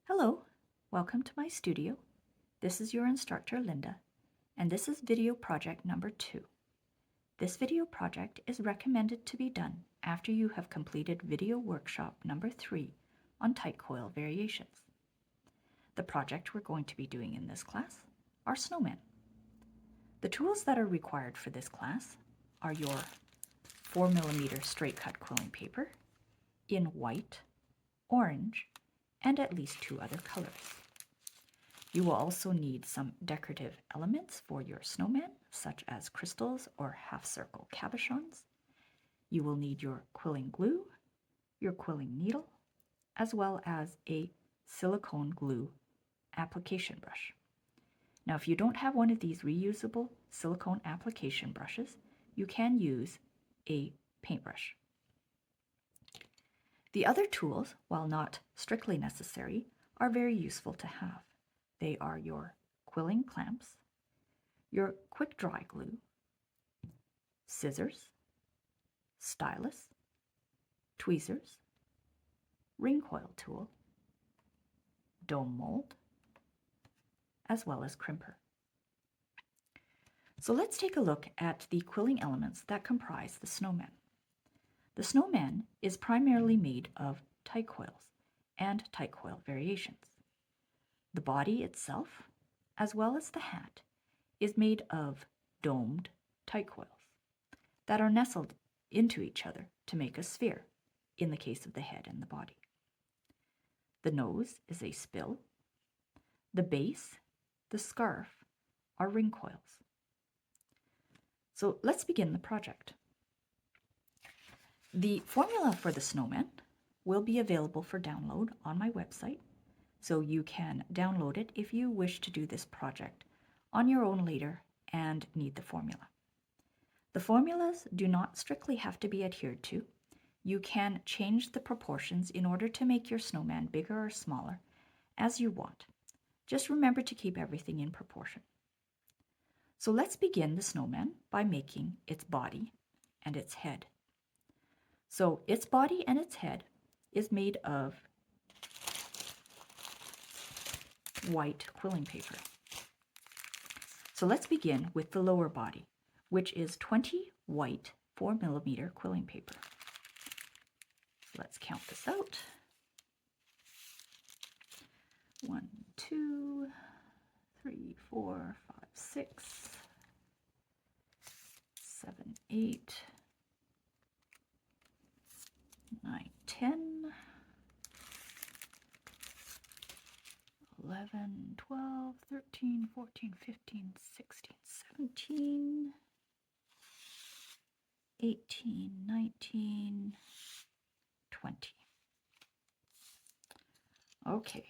Hello, welcome to my studio. This is your instructor, Linda, and this is video project number 2. This video project is recommended to be done after you have completed video workshop number 3 on tight coil variations. The project we're going to be doing in this class are snowmen. The tools that are required for this class are your 4mm straight cut quilling paper in white, orange, and at least 2 other colors. You will also need some decorative elements for your snowman, such as crystals or half-circle cabochons. You will need your quilling glue, your quilling needle, as well as a silicone glue application brush. Now, if you don't have one of these reusable silicone application brushes, you can use a paintbrush. The other tools, while not strictly necessary, are very useful to have. They are your quilling clamps, your quick dry glue, scissors, stylus, tweezers, ring coil tool, dome mold, as well as crimper. So let's take a look at the quilling elements that comprise the snowman. The snowman is primarily made of tight coils and tight coil variations. The body itself, as well as the hat, is made of domed tight coils that are nestled into each other to make a sphere in the case of the head and the body. The nose is a spill. The base, the scarf, are ring coils. So let's begin the project. The formula for the snowman will be available for download on my website, so you can download it if you wish to do this project on your own later and need the formula. The formulas do not strictly have to be adhered to. You can change the proportions in order to make your snowman bigger or smaller as you want. Just remember to keep everything in proportion. So let's begin the snowman by making its body and its head. So its body and its head is made of white quilling paper. So let's begin with the lower body, which is 20 white 4mm quilling paper. Let's count this out. 1, 2, 3, 4, 5, 6, 7, 8, 9, 10, 11, 12, 13, 14, 15, 16, 17, 18, 19, 20. Okay.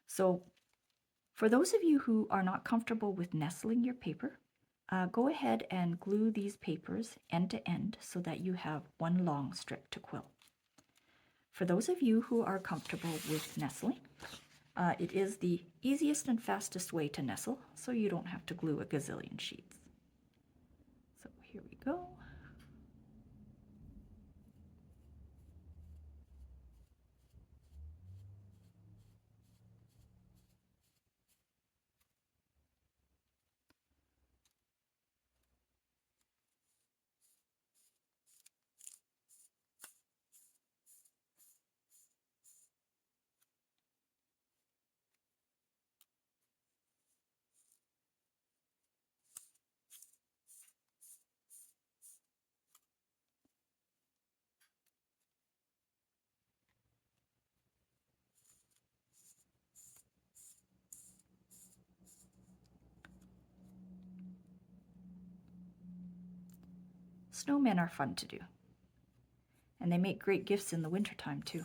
So for those of you who are not comfortable with nestling your paper, go ahead and glue these papers end to end so that you have one long strip to quill. For those of you who are comfortable with nestling, it is the easiest and fastest way to nestle, so you don't have to glue a gazillion sheets. So here we go. Snowmen are fun to do, and they make great gifts in the wintertime too.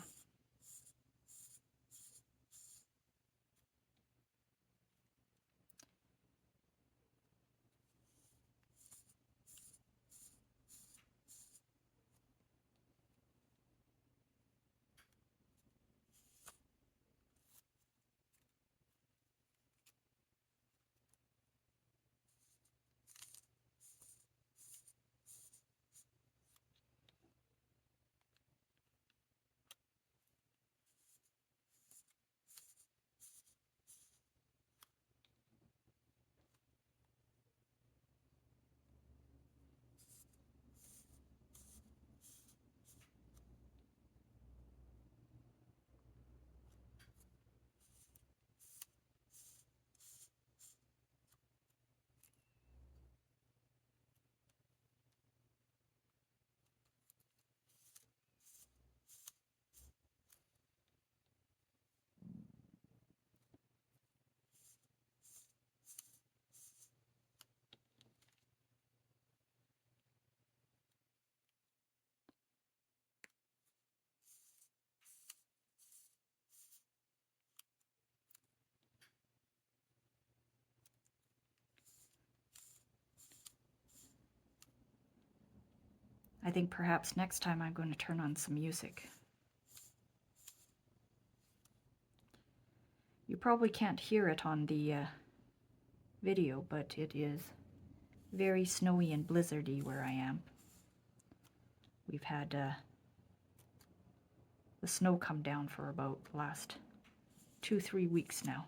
I think perhaps next time I'm going to turn on some music. You probably can't hear it on the video, but it is very snowy and blizzardy where I am. We've had the snow come down for about the last 2-3 weeks now.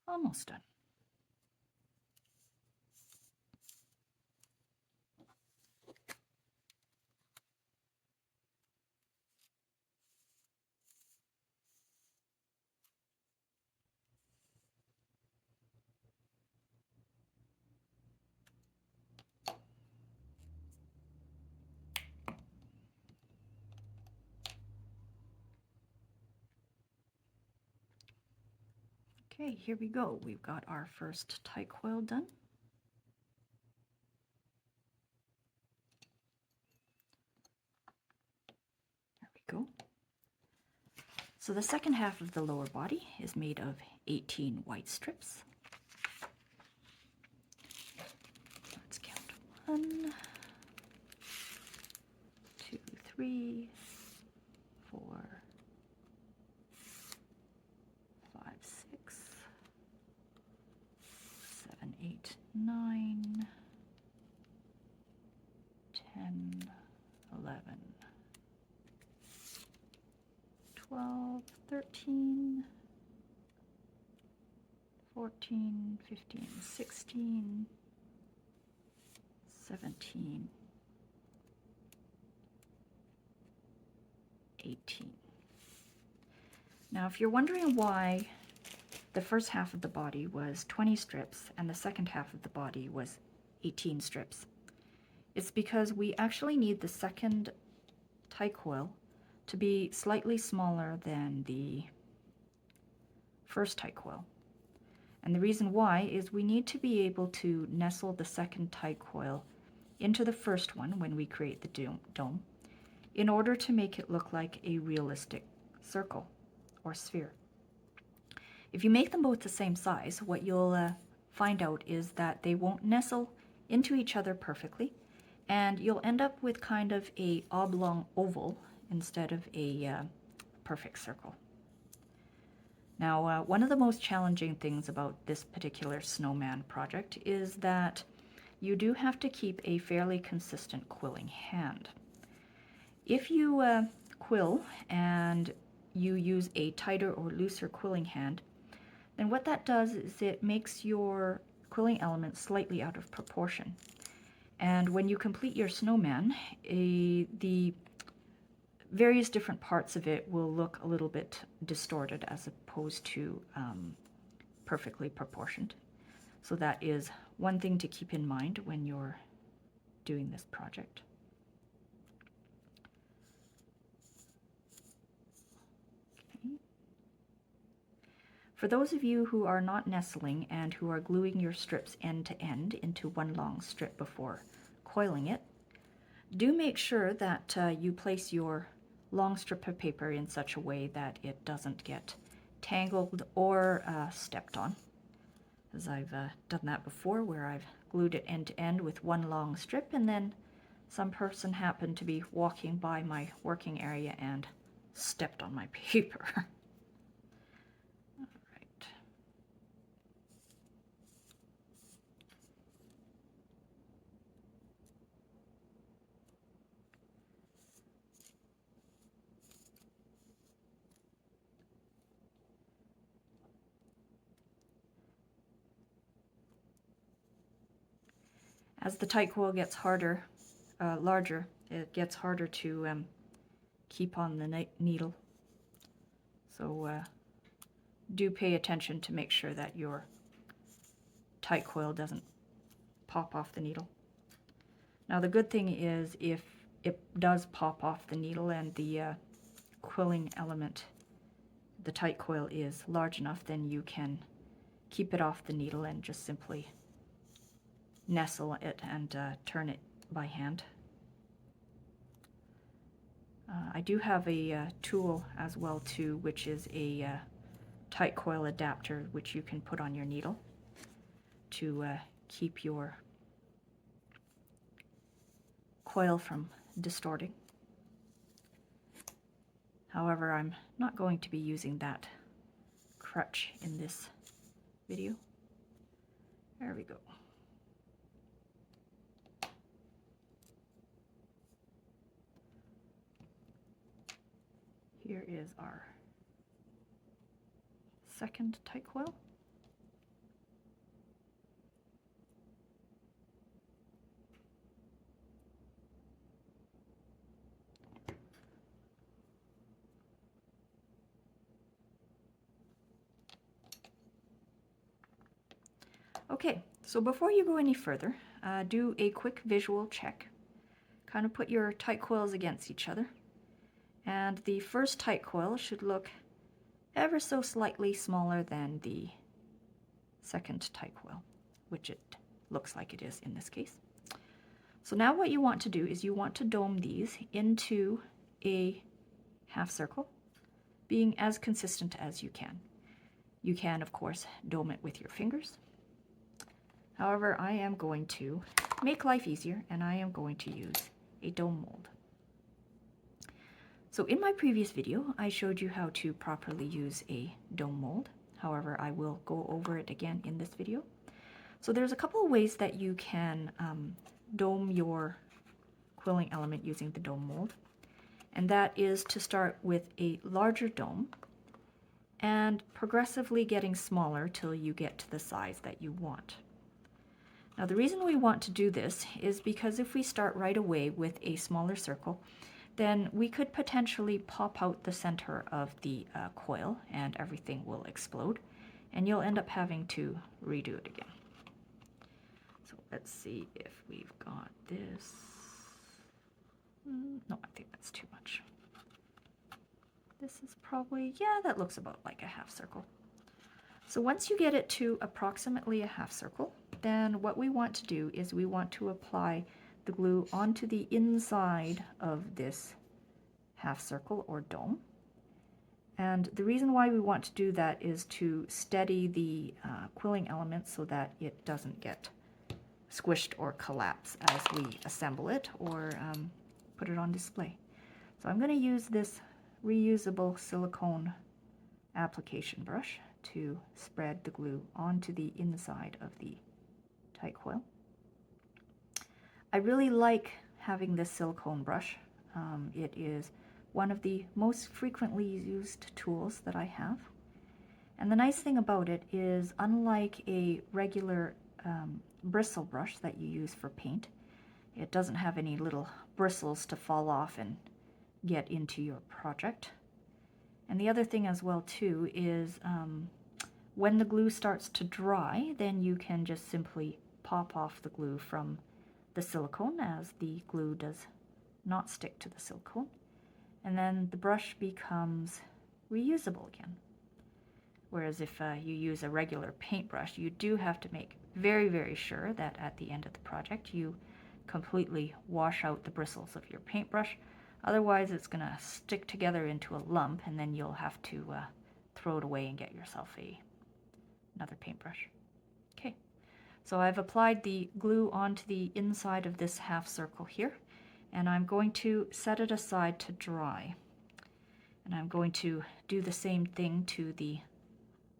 Almost done. Okay, here we go. We've got our first tight coil done. There we go. So the second half of the lower body is made of 18 white strips. Let's count 1, 2, 3, 4, 5, 6, 7, 8, 9, 10, 11, 12, 13, 14, 15, 16, 17, 18. Now, if you're wondering why the first half of the body was 20 strips and the second half of the body was 18 strips, it's because we actually need the second tie coil to be slightly smaller than the first tie coil. And the reason why is we need to be able to nestle the second tie coil into the first one when we create the dome in order to make it look like a realistic circle or sphere. If you make them both the same size, what you'll find out is that they won't nestle into each other perfectly, and you'll end up with kind of a oblong oval instead of a perfect circle. Now, one of the most challenging things about this particular snowman project is that you do have to keep a fairly consistent quilling hand. If you quill and you use a tighter or looser quilling hand, then what that does is it makes your quilling element slightly out of proportion. And when you complete your snowman, the various different parts of it will look a little bit distorted as opposed to perfectly proportioned. So that is one thing to keep in mind when you're doing this project. Okay. For those of you who are not nestling and who are gluing your strips end to end into one long strip before coiling it, do make sure that you place your long strip of paper in such a way that it doesn't get tangled or stepped on, as I've done that before, where I've glued it end to end with one long strip, and then some person happened to be walking by my working area and stepped on my paper. All right. As the tight coil gets larger, it gets harder to keep on the needle. So do pay attention to make sure that your tight coil doesn't pop off the needle. Now the good thing is if it does pop off the needle and the quilling element, the tight coil is large enough, then you can keep it off the needle and just simply nestle it and turn it by hand. I do have a tool as well too, which is a tight coil adapter, which you can put on your needle to keep your coil from distorting. However, I'm not going to be using that crutch in this video. There we go. Here is our second tight coil. Okay, so before you go any further, do a quick visual check. Kind of put your tight coils against each other. And the first tight coil should look ever so slightly smaller than the second tight coil, which it looks like it is in this case. So now what you want to do is you want to dome these into a half circle, being as consistent as you can. You can, of course, dome it with your fingers. However, I am going to make life easier, and I am going to use a dome mold. So in my previous video, I showed you how to properly use a dome mold. However, I will go over it again in this video. So there's a couple of ways that you can dome your quilling element using the dome mold. And that is to start with a larger dome and progressively getting smaller till you get to the size that you want. Now the reason we want to do this is because if we start right away with a smaller circle, then we could potentially pop out the center of the coil and everything will explode and you'll end up having to redo it again. So let's see if we've got this. No, I think that's too much. This is probably, yeah, that looks about like a half circle. So once you get it to approximately a half circle, then what we want to do is we want to apply the glue onto the inside of this half circle or dome. And the reason why we want to do that is to steady the quilling element so that it doesn't get squished or collapse as we assemble it or put it on display. So I'm going to use this reusable silicone application brush to spread the glue onto the inside of the tight coil. I really like having this silicone brush. It is one of the most frequently used tools that I have. And the nice thing about it is, unlike a regular bristle brush that you use for paint, it doesn't have any little bristles to fall off and get into your project. And the other thing as well too is when the glue starts to dry, then you can just simply pop off the glue from the silicone, as the glue does not stick to the silicone. And then the brush becomes reusable again. Whereas if you use a regular paintbrush, you do have to make very, very sure that at the end of the project you completely wash out the bristles of your paintbrush. Otherwise it's going to stick together into a lump and then you'll have to throw it away and get yourself another paintbrush. Okay, so I've applied the glue onto the inside of this half circle here, and I'm going to set it aside to dry. And I'm going to do the same thing to the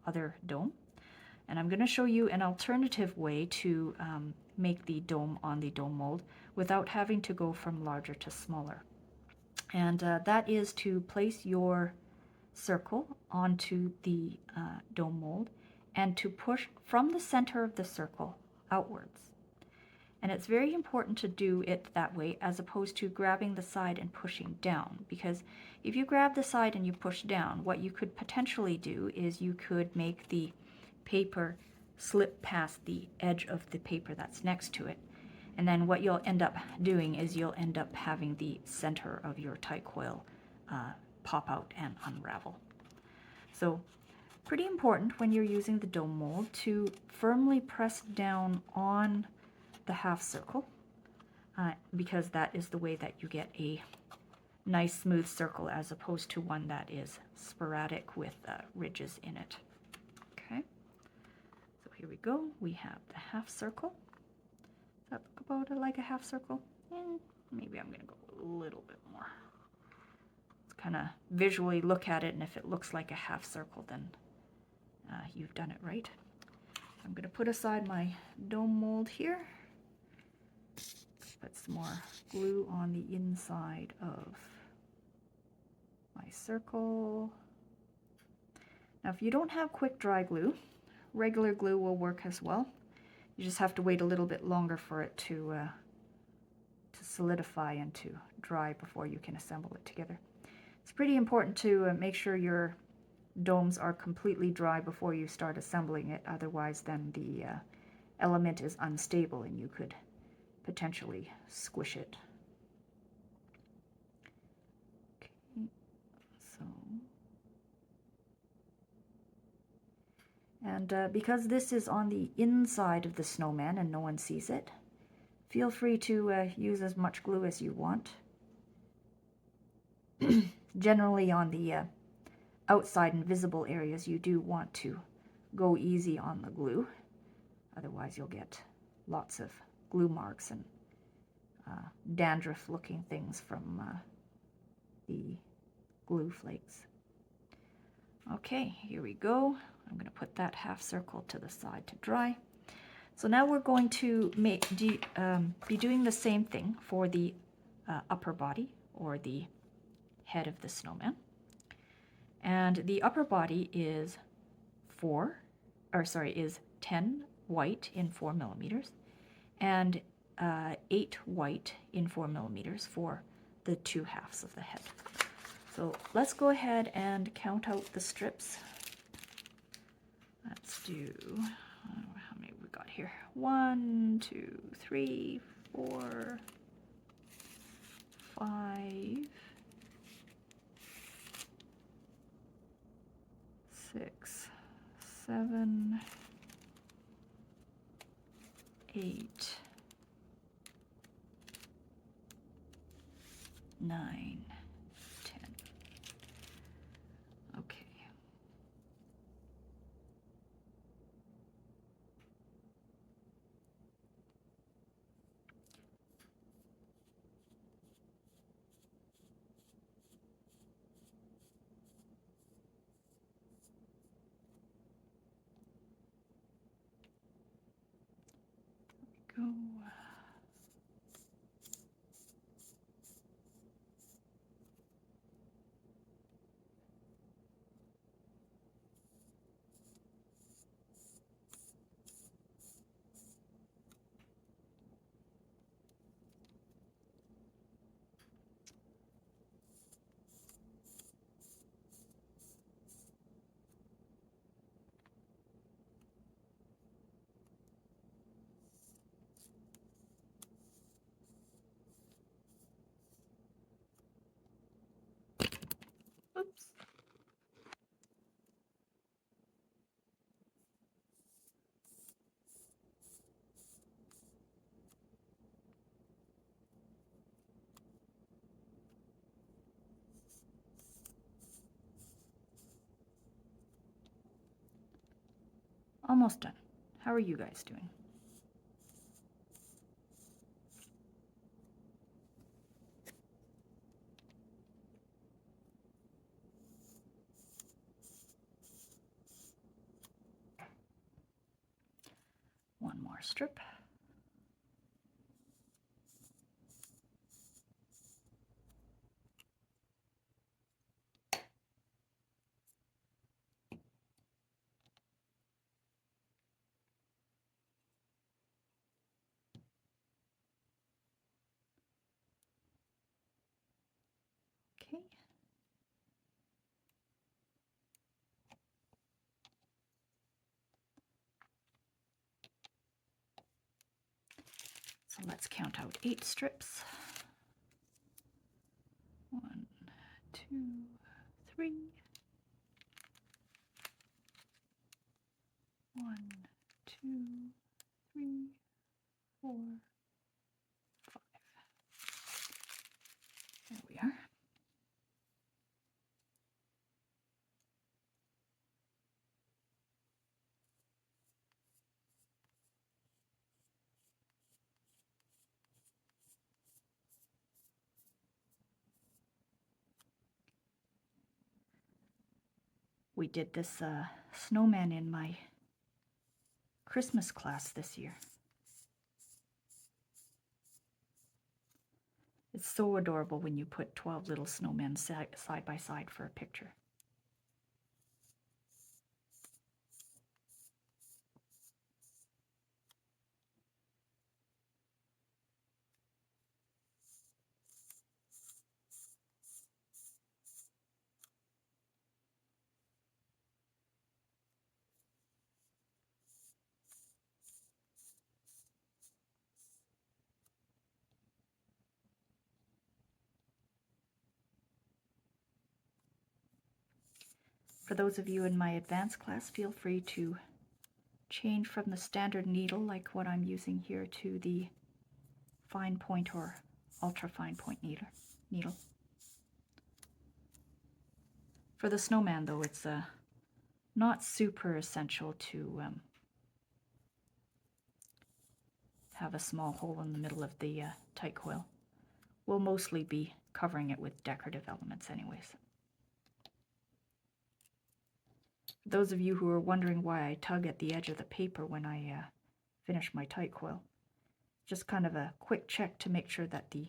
other dome. And I'm going to show you an alternative way to make the dome on the dome mold without having to go from larger to smaller. And that is to place your circle onto the dome mold and to push from the center of the circle outwards. And it's very important to do it that way as opposed to grabbing the side and pushing down, because if you grab the side and you push down, what you could potentially do is you could make the paper slip past the edge of the paper that's next to it. And then what you'll end up doing is you'll end up having the center of your tight coil pop out and unravel. So pretty important when you're using the dome mold to firmly press down on the half circle because that is the way that you get a nice smooth circle as opposed to one that is sporadic with ridges in it. Okay, so here we go. We have the half circle. Does that look about like a half circle? And maybe I'm going to go a little bit more. Let's kind of visually look at it, and if it looks like a half circle, then you've done it right. I'm going to put aside my dome mold here. Put some more glue on the inside of my circle. Now, if you don't have quick dry glue, regular glue will work as well. You just have to wait a little bit longer for it to solidify and to dry before you can assemble it together. It's pretty important to make sure your domes are completely dry before you start assembling it. Otherwise, then the element is unstable and you could potentially squish it. Okay, so, and because this is on the inside of the snowman and no one sees it, feel free to use as much glue as you want. Generally on the outside and visible areas, you do want to go easy on the glue. Otherwise, you'll get lots of glue marks and dandruff looking things from the glue flakes. Okay, here we go. I'm going to put that half circle to the side to dry. So now we're going to be doing the same thing for the upper body, or the head of the snowman. And the upper body is 10 white in 4 millimeters and 8 white in 4 millimeters for the 2 halves of the head. So let's go ahead and count out the strips. Let's do, how many we got here? 1, 2, 3, 4, 5, 6, 7, 8, 9, 10. Okay. Go. Oops. Almost done. How are you guys doing? One more strip. Okay. So let's count out 8 strips. 1, 2, 3. 1, 2, 3, 4, 5. There we are. We did this snowman in my Christmas class this year. It's so adorable when you put 12 little snowmen side by side for a picture. For those of you in my advanced class, feel free to change from the standard needle, like what I'm using here, to the fine point or ultra fine point needle. For the snowman, though, it's not super essential to have a small hole in the middle of the tight coil. We'll mostly be covering it with decorative elements anyways. Those of you who are wondering why I tug at the edge of the paper when I finish my tight coil, just kind of a quick check to make sure that the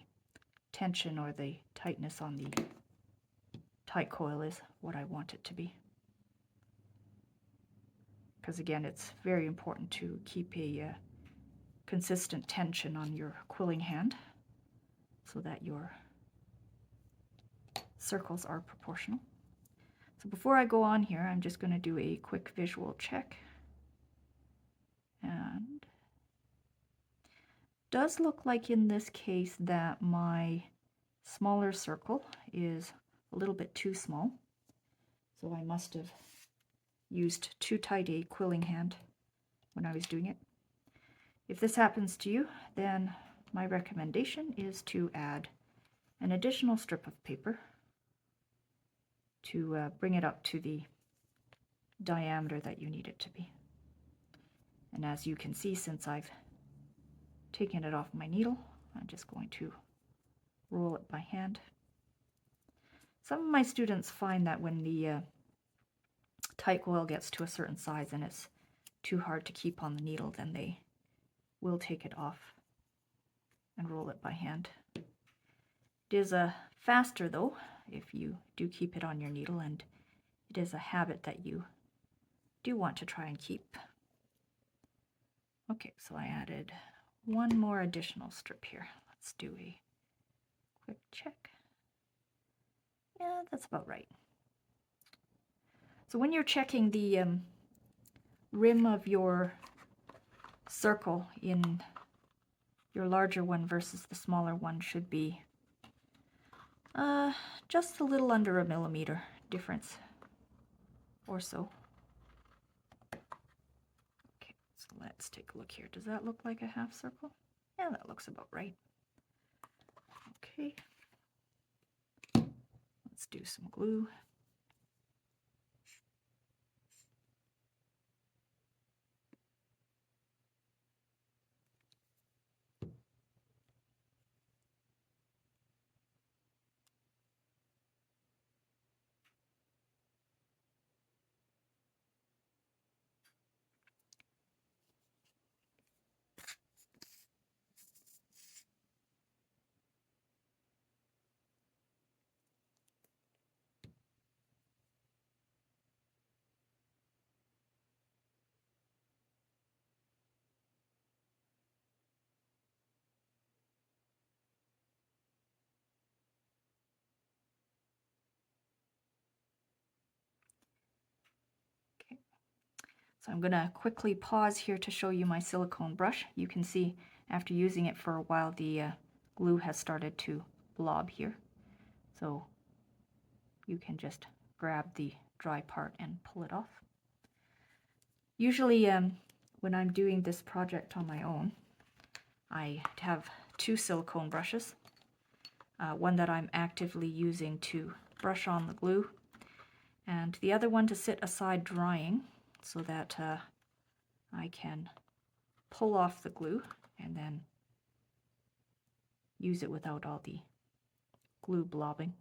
tension or the tightness on the tight coil is what I want it to be. Because again, it's very important to keep a consistent tension on your quilling hand so that your circles are proportional. So before I go on here, I'm just going to do a quick visual check. And it does look like in this case that my smaller circle is a little bit too small. So I must have used too tight a quilling hand when I was doing it. If this happens to you, then my recommendation is to add an additional strip of paper to bring it up to the diameter that you need it to be. And as you can see, since I've taken it off my needle, I'm just going to roll it by hand. Some of my students find that when the tight coil gets to a certain size and it's too hard to keep on the needle, then they will take it off and roll it by hand. It is faster though if you do keep it on your needle, and it is a habit that you do want to try and keep. Okay, so I added one more additional strip here. Let's do a quick check. Yeah, that's about right. So when you're checking the rim of your circle in your larger one versus the smaller one should be just a little under 1 millimeter difference or so. Okay, so let's take a look here. Does that look like a half circle? Yeah, that looks about right. Okay, let's do some glue. So I'm going to quickly pause here to show you my silicone brush. You can see after using it for a while, the glue has started to blob here. So you can just grab the dry part and pull it off. Usually when I'm doing this project on my own, I have 2 silicone brushes. One that I'm actively using to brush on the glue, and the other one to sit aside drying so that I can pull off the glue and then use it without all the glue blobbing.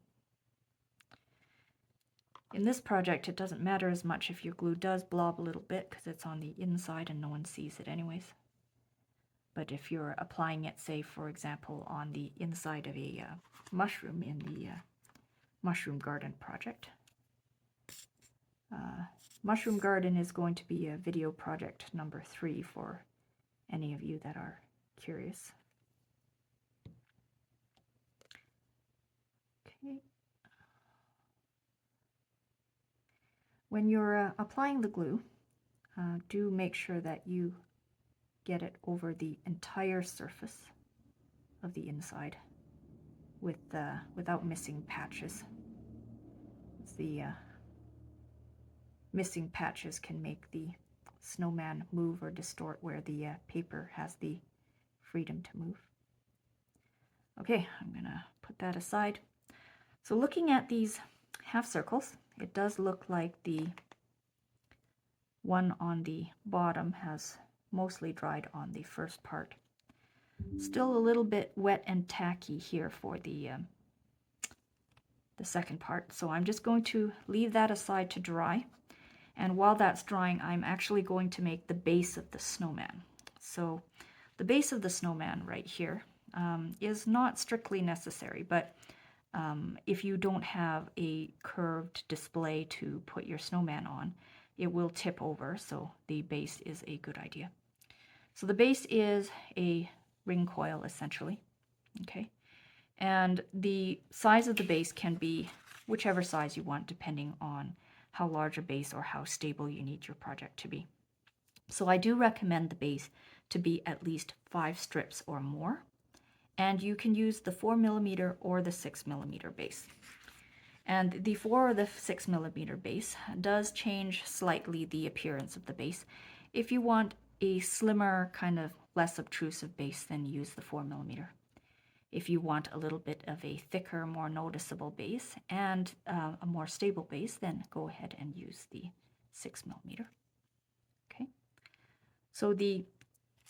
In this project, it doesn't matter as much if your glue does blob a little bit because it's on the inside and no one sees it anyways. But if you're applying it, say, for example, on the inside of a mushroom in the mushroom garden project. Mushroom garden is going to be a video project number 3 for any of you that are curious. Okay. When you're applying the glue, do make sure that you get it over the entire surface of the inside without missing patches. The missing patches can make the snowman move or distort where the paper has the freedom to move. Okay, I'm gonna put that aside. So looking at these half circles, it does look like the one on the bottom has mostly dried on the first part. Still a little bit wet and tacky here for the second part, so I'm just going to leave that aside to dry. And while that's drying, I'm actually going to make the base of the snowman. So the base of the snowman right here is not strictly necessary, but if you don't have a curved display to put your snowman on, it will tip over, so the base is a good idea. So the base is a ring coil, essentially, okay? And the size of the base can be whichever size you want, depending on how large a base or how stable you need your project to be. So I do recommend the base to be at least 5 strips or more, and you can use the 4mm or the 6mm base. And the 4 or the 6mm base does change slightly the appearance of the base. If you want a slimmer, kind of less obtrusive base, then use the 4mm. If you want a little bit of a thicker, more noticeable base and a more stable base, then go ahead and use the 6mm. Okay, so the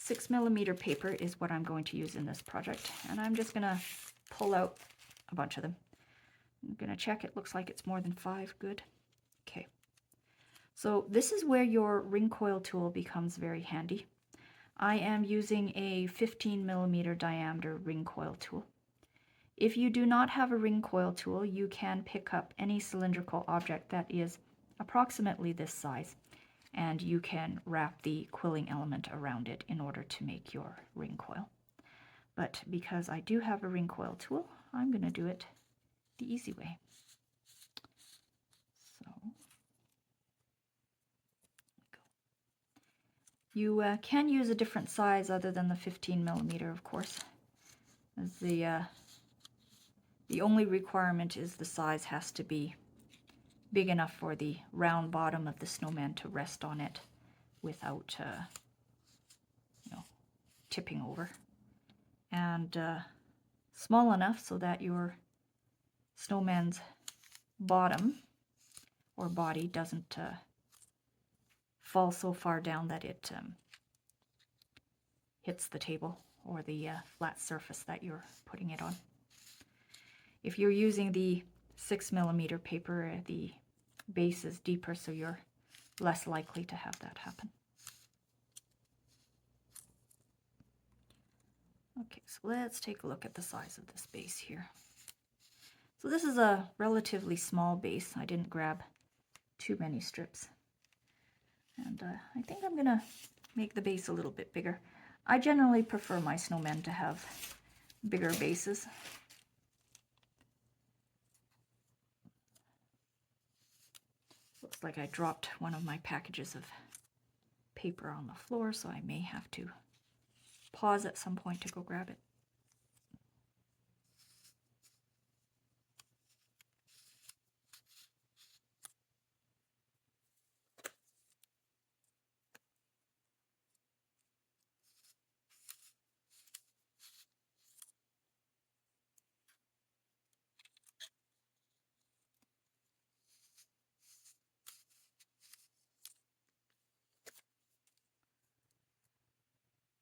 6mm paper is what I'm going to use in this project, and I'm just going to pull out a bunch of them. I'm going to check, it looks like it's more than 5, good. Okay, so this is where your ring coil tool becomes very handy. I am using a 15mm diameter ring coil tool. If you do not have a ring coil tool, you can pick up any cylindrical object that is approximately this size, and you can wrap the quilling element around it in order to make your ring coil. But because I do have a ring coil tool, I'm going to do it the easy way. So you can use a different size other than the 15mm, of course. As the only requirement is the size has to be big enough for the round bottom of the snowman to rest on it without tipping over, and small enough so that your snowman's bottom or body doesn't fall so far down that it hits the table or the flat surface that you're putting it on. If you're using the 6mm paper, the base is deeper, so you're less likely to have that happen. Okay, so let's take a look at the size of this base here. So this is a relatively small base. I didn't grab too many strips. And I think I'm going to make the base a little bit bigger. I generally prefer my snowmen to have bigger bases. Looks like I dropped one of my packages of paper on the floor, so I may have to pause at some point to go grab it.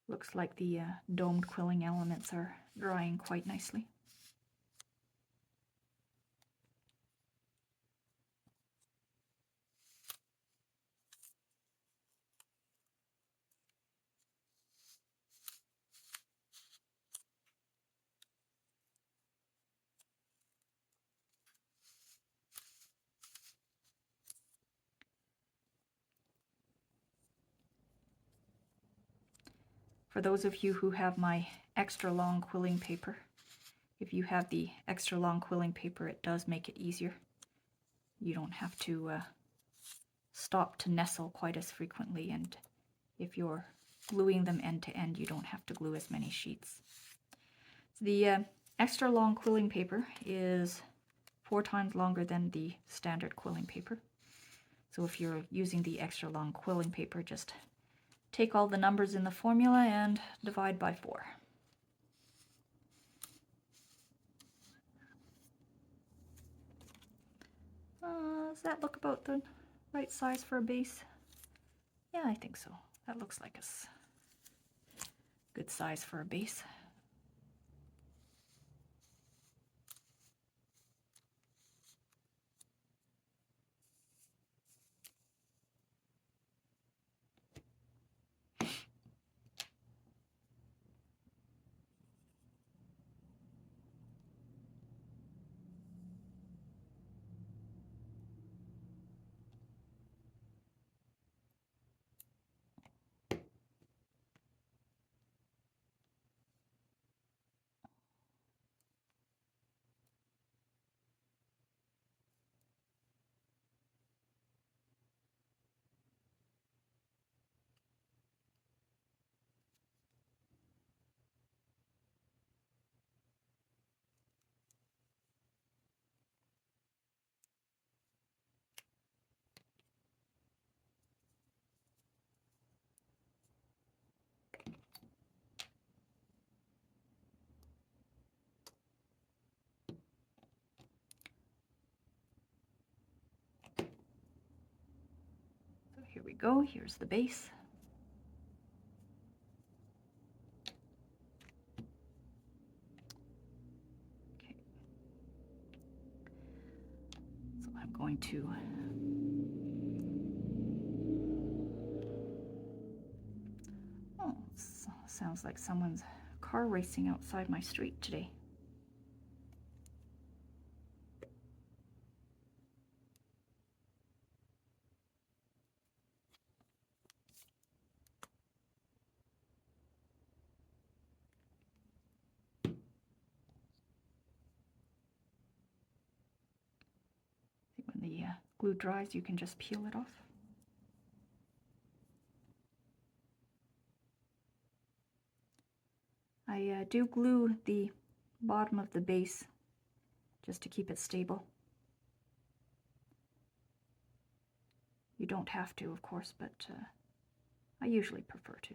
Looks like the domed quilling elements are drying quite nicely. For those of you who have my extra long quilling paper, if you have the extra long quilling paper, it does make it easier. You don't have to stop to nestle quite as frequently, and if you're gluing them end to end, you don't have to glue as many sheets. The extra long quilling paper is 4 times longer than the standard quilling paper. So if you're using the extra long quilling paper, just take all the numbers in the formula and divide by 4. Does that look about the right size for a base? Yeah, I think so. That looks like a good size for a base. So here we go. Here's the base. Okay. So I'm going to sounds like someone's car racing outside my street today. When the glue dries, you can just peel it off. I do glue the bottom of the base just to keep it stable. You don't have to, of course, but I usually prefer to.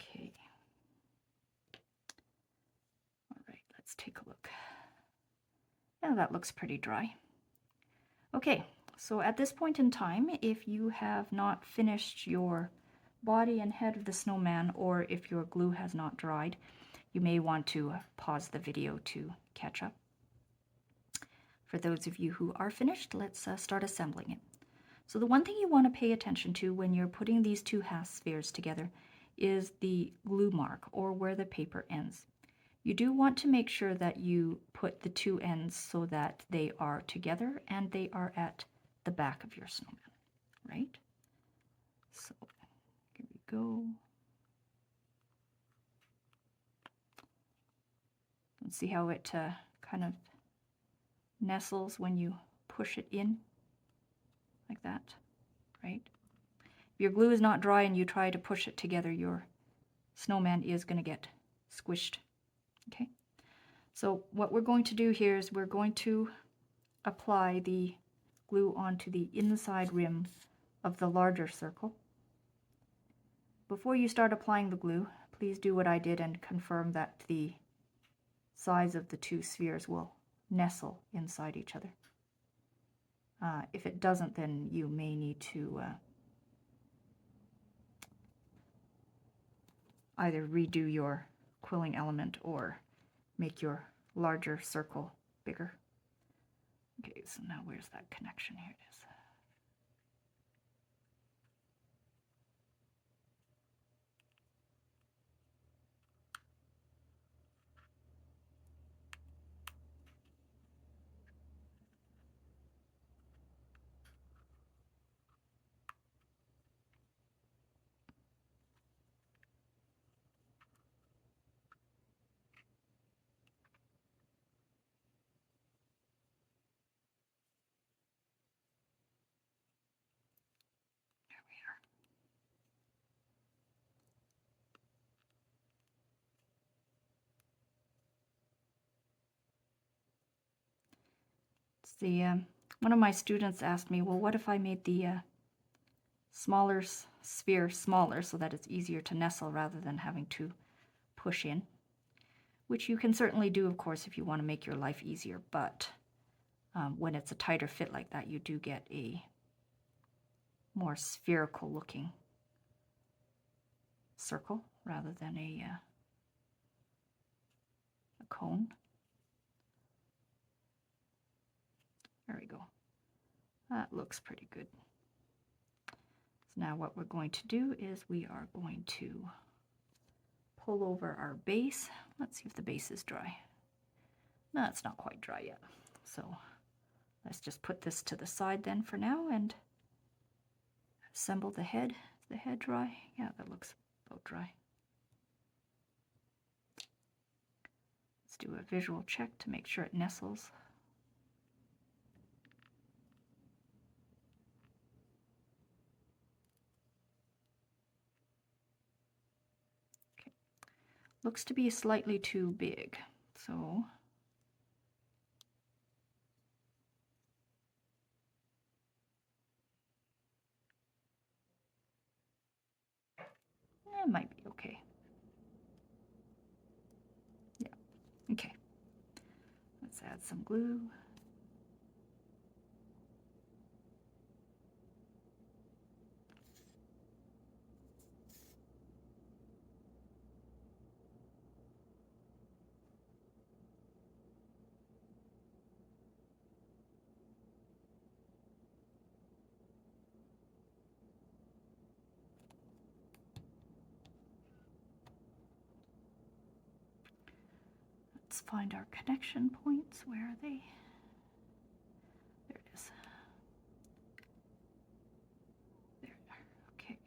Okay. All right, let's take a look. Yeah, that looks pretty dry. Okay, so at this point in time, if you have not finished your body and head of the snowman, or if your glue has not dried, you may want to pause the video to catch up. For those of you who are finished, let's start assembling it. So the one thing you want to pay attention to when you're putting these two half spheres together is the glue mark, or where the paper ends. You do want to make sure that you put the two ends so that they are together and they are at the back of your snowman, right? So here we go. And see how it kind of nestles when you push it in like that, right? If your glue is not dry and you try to push it together, your snowman is going to get squished. Okay, so what we're going to do here is we're going to apply the glue onto the inside rim of the larger circle. Before you start applying the glue, please do what I did and confirm that the sides of the two spheres will nestle inside each other. If it doesn't, then you may need to either redo your quilling element or make your larger circle bigger. Okay, so now where's that connection? Here it is. One of my students asked me, well, what if I made the smaller sphere smaller so that it's easier to nestle rather than having to push in? Which you can certainly do, of course, if you want to make your life easier, but when it's a tighter fit like that, you do get a more spherical looking circle rather than a cone. There we go. That looks pretty good. So now what we're going to do is we are going to pull over our base. Let's see if the base is dry. No, it's not quite dry yet. So let's just put this to the side then for now and assemble the head. Is the head dry? Yeah, that looks about dry. Let's do a visual check to make sure it nestles. Okay. Looks to be slightly too big, so it might be okay. Yeah, okay. Let's add some glue. Let's find our connection points. Where are they? There it is. There. Okay.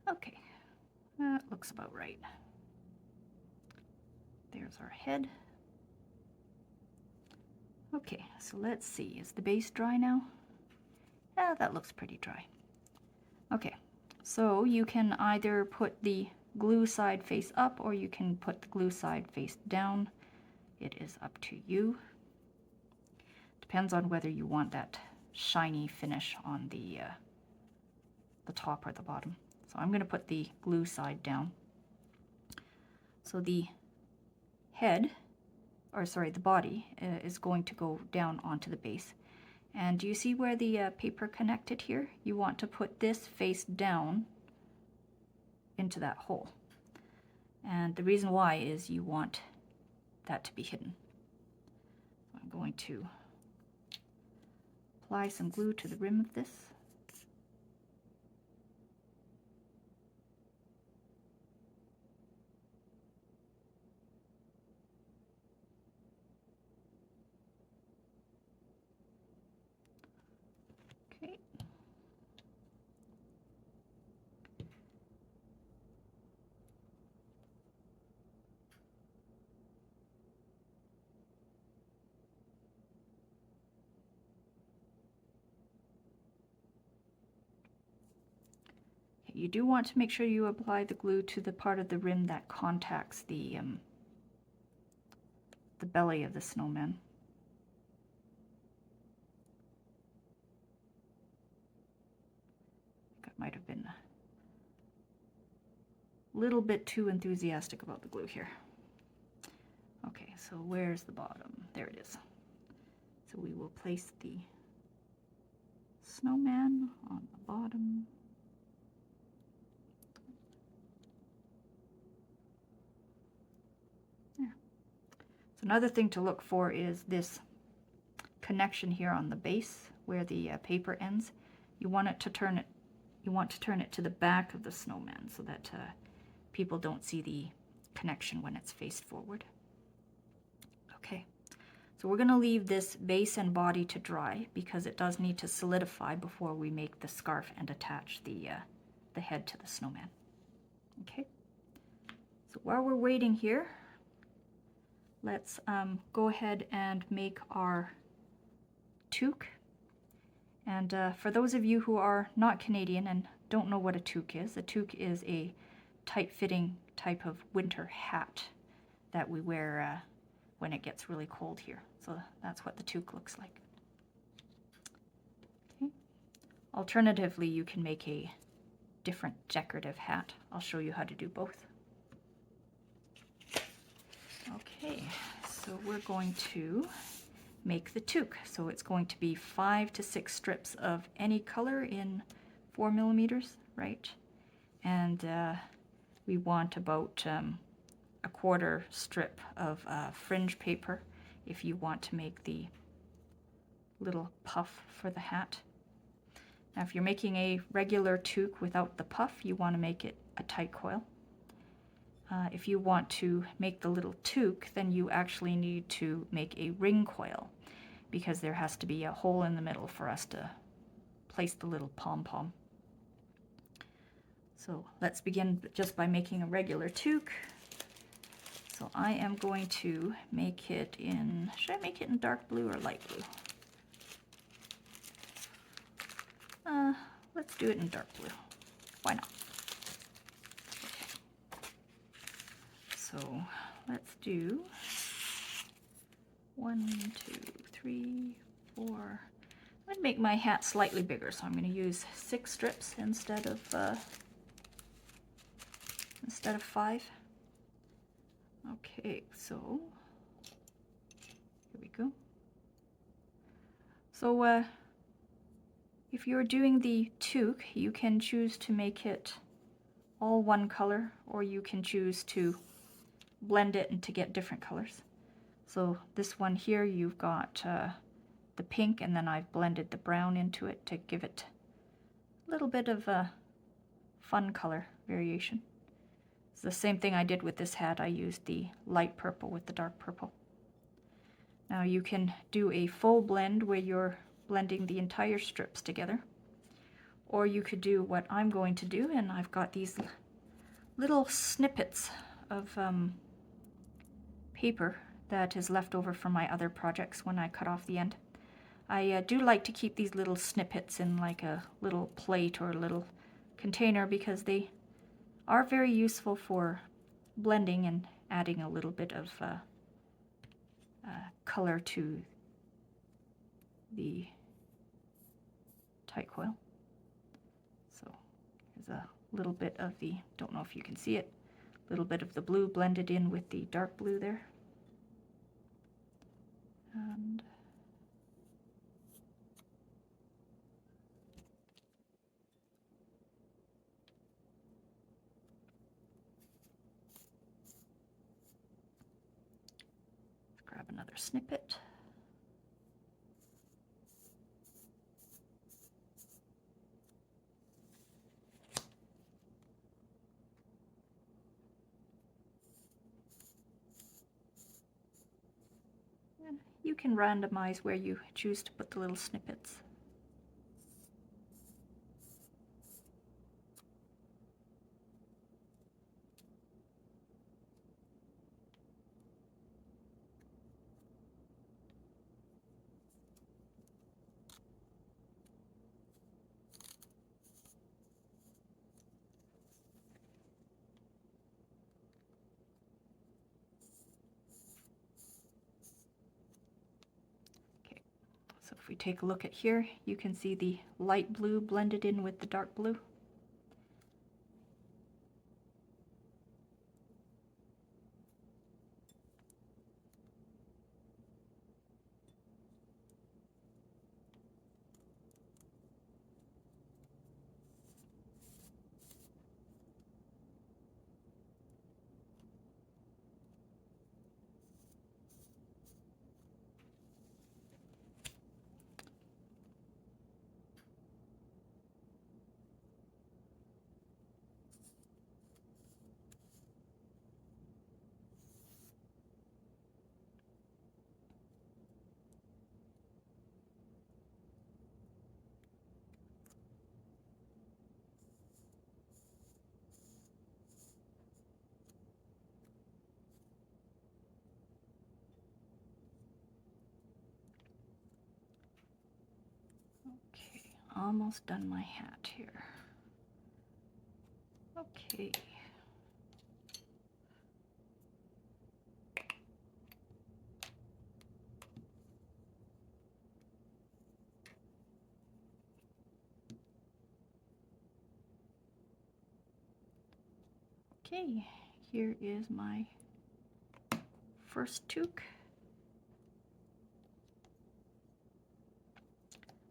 Okay, that looks about right. There's our head. Okay, so let's see, is the base dry now? Yeah, that looks pretty dry. Okay, so you can either put the glue side face up or you can put the glue side face down. It is up to you. Depends on whether you want that shiny finish on the top or the bottom. So I'm going to put the glue side down. So the head, or sorry, the body is going to go down onto the base. And do you see where the paper connected here? You want to put this face down into that hole. And the reason why is you want that to be hidden. I'm going to apply some glue to the rim of this. Okay. You do want to make sure you apply the glue to the part of the rim that contacts the belly of the snowman. I might have been a little bit too enthusiastic about the glue here. Okay, so where's the bottom? There it is. So we will place the snowman on the bottom. There. So another thing to look for is this connection here on the base where the paper ends. You want to turn it to the back of the snowman so that people don't see the connection when it's faced forward. Okay, so we're going to leave this base and body to dry because it does need to solidify before we make the scarf and attach the head to the snowman. Okay, so while we're waiting here, let's go ahead and make our toque. And for those of you who are not Canadian and don't know what a toque is a tight-fitting type of winter hat that we wear when it gets really cold here. So that's what the toque looks like. Okay. Alternatively, you can make a different decorative hat. I'll show you how to do both. Okay, so we're going to make the toque. So it's going to be 5 to 6 strips of any color in 4 millimeters, right? And we want about a quarter strip of fringe paper if you want to make the little puff for the hat. Now if you're making a regular toque without the puff, you want to make it a tight coil. If you want to make the little toque, then you actually need to make a ring coil because there has to be a hole in the middle for us to place the little pom-pom. So let's begin just by making a regular toque. So I am going to make it in, should I make it in dark blue or light blue? Let's do it in dark blue. Why not? So let's do 1, 2, 3, 4. I'm going to make my hat slightly bigger, so I'm going to use 6 strips instead of 5. Okay, so here we go. So if you're doing the toque, you can choose to make it all one color, or you can choose to blend it and to get different colors. So this one here, you've got the pink, and then I've blended the brown into it to give it a little bit of a fun color variation. It's the same thing I did with this hat. I used the light purple with the dark purple. Now you can do a full blend where you're blending the entire strips together, or you could do what I'm going to do, and I've got these little snippets of paper that is left over from my other projects when I cut off the end. I do like to keep these little snippets in like a little plate or a little container because they are very useful for blending and adding a little bit of color to the tight coil. So here's a little bit of the, don't know if you can see it, a little bit of the blue blended in with the dark blue there. And another snippet. And you can randomize where you choose to put the little snippets. So if we take a look at here, you can see the light blue blended in with the dark blue. Okay, almost done my hat here. Okay. Okay, here is my first toque.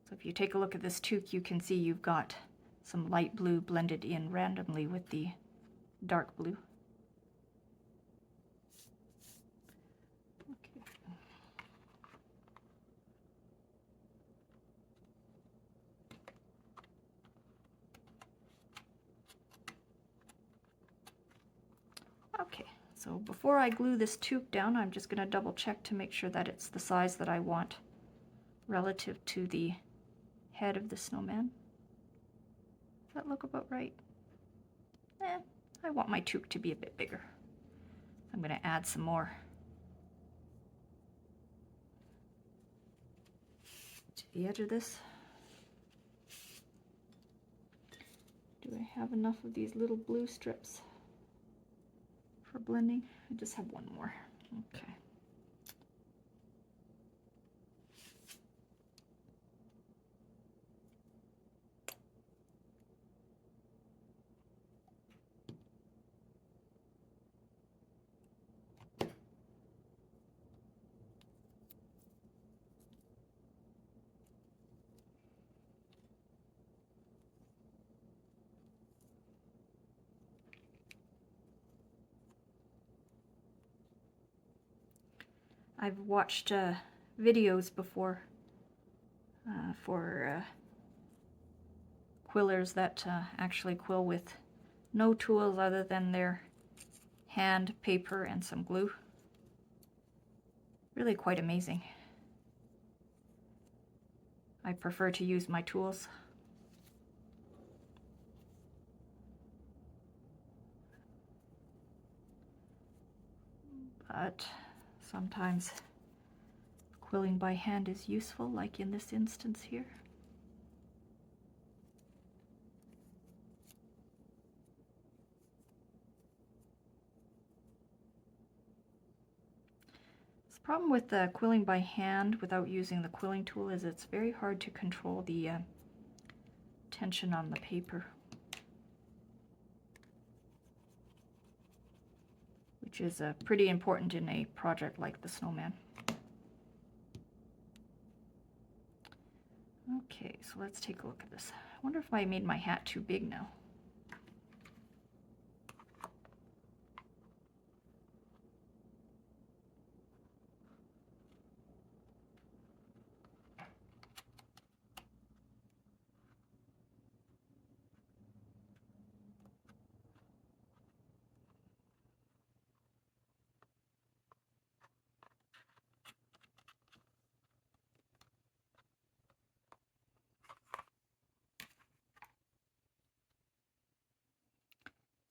So if you take a look at this toque, you can see you've got some light blue blended in randomly with the dark blue. Okay. Okay, so before I glue this toque down, I'm just going to double check to make sure that it's the size that I want relative to the head of the snowman. Does that look about right? I want my toque to be a bit bigger. I'm going to add some more to the edge of this. Do I have enough of these little blue strips for blending? I just have one more. Okay. I've watched videos before for quillers that actually quill with no tools other than their hand, paper, and some glue. Really quite amazing. I prefer to use my tools. But sometimes quilling by hand is useful, like in this instance here. The problem with quilling by hand without using the quilling tool is it's very hard to control the tension on the paper, which is pretty important in a project like the snowman. Okay, so let's take a look at this. I wonder if I made my hat too big now.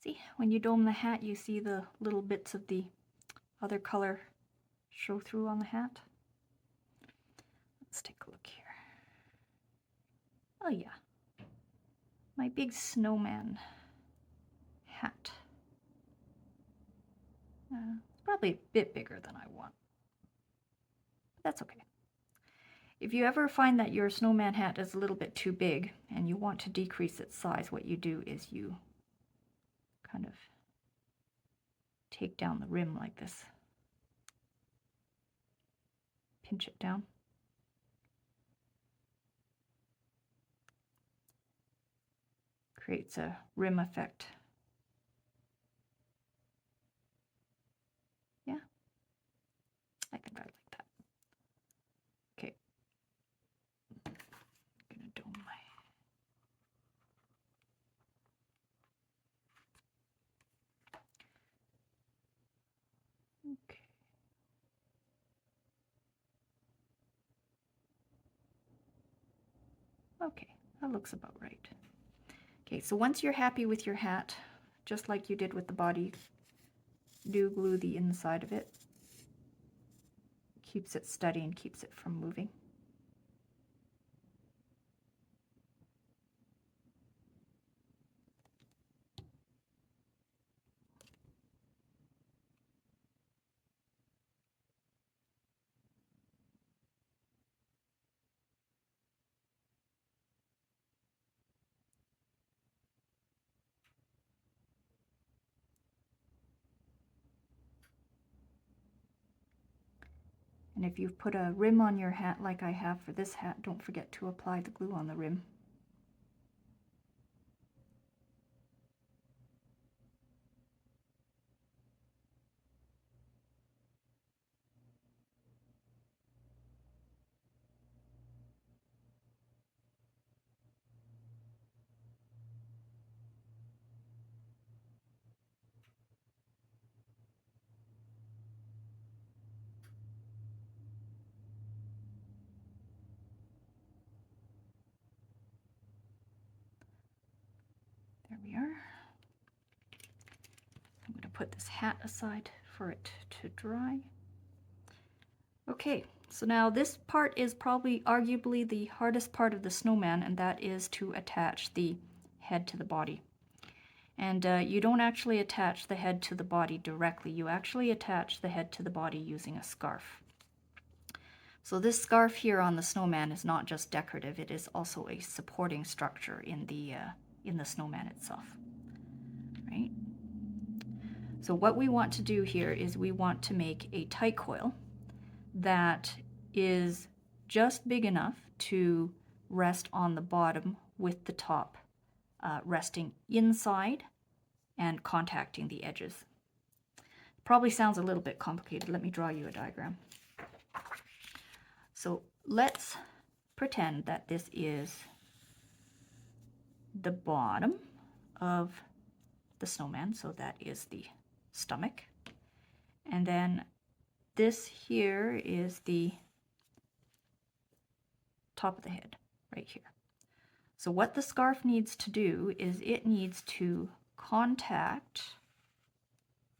See, when you dome the hat, you see the little bits of the other color show through on the hat. Let's take a look here. Oh yeah, my big snowman hat. It's probably a bit bigger than I want, but that's okay. If you ever find that your snowman hat is a little bit too big and you want to decrease its size, what you do is you kind of take down the rim like this. Pinch it down. Creates a rim effect. Yeah, I think I like that. Okay, I'm gonna dome my. Okay. Okay, that looks about right. Okay, so once you're happy with your hat, just like you did with the body, do glue the inside of it. Keeps it steady and keeps it from moving. And if you've put a rim on your hat like I have for this hat, don't forget to apply the glue on the rim. There we are. I'm going to put this hat aside for it to dry. Okay, so now this part is probably arguably the hardest part of the snowman, and that is to attach the head to the body. And you don't actually attach the head to the body directly. You actually attach the head to the body using a scarf. So this scarf here on the snowman is not just decorative, it is also a supporting structure in the snowman itself, right? So what we want to do here is we want to make a tight coil that is just big enough to rest on the bottom with the top resting inside and contacting the edges. Probably sounds a little bit complicated. Let me draw you a diagram. So let's pretend that this is the bottom of the snowman, so that is the stomach. And then this here is the top of the head, right here. So what the scarf needs to do is it needs to contact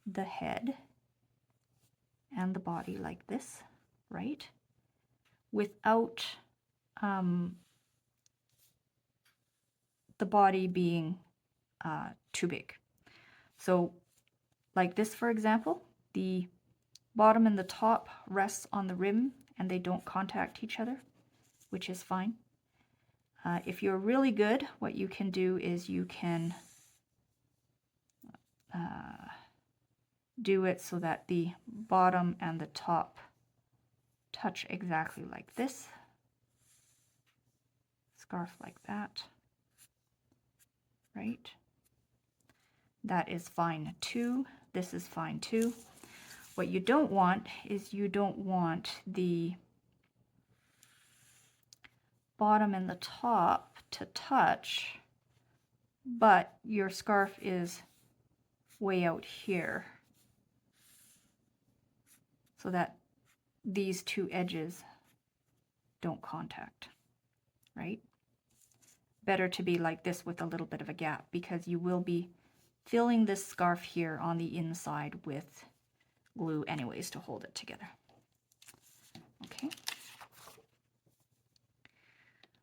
the head and the body like this, right? Without the body being too big. So like this, for example, the bottom and the top rests on the rim and they don't contact each other, which is fine. If you're really good, what you can do is you can do it so that the bottom and the top touch exactly like this. Scarf like that, right? That is fine too. This is fine too. What you don't want is you don't want the bottom and the top to touch, but your scarf is way out here, so that these two edges don't contact, right? Better to be like this with a little bit of a gap, because you will be filling this scarf here on the inside with glue anyways to hold it together. Okay.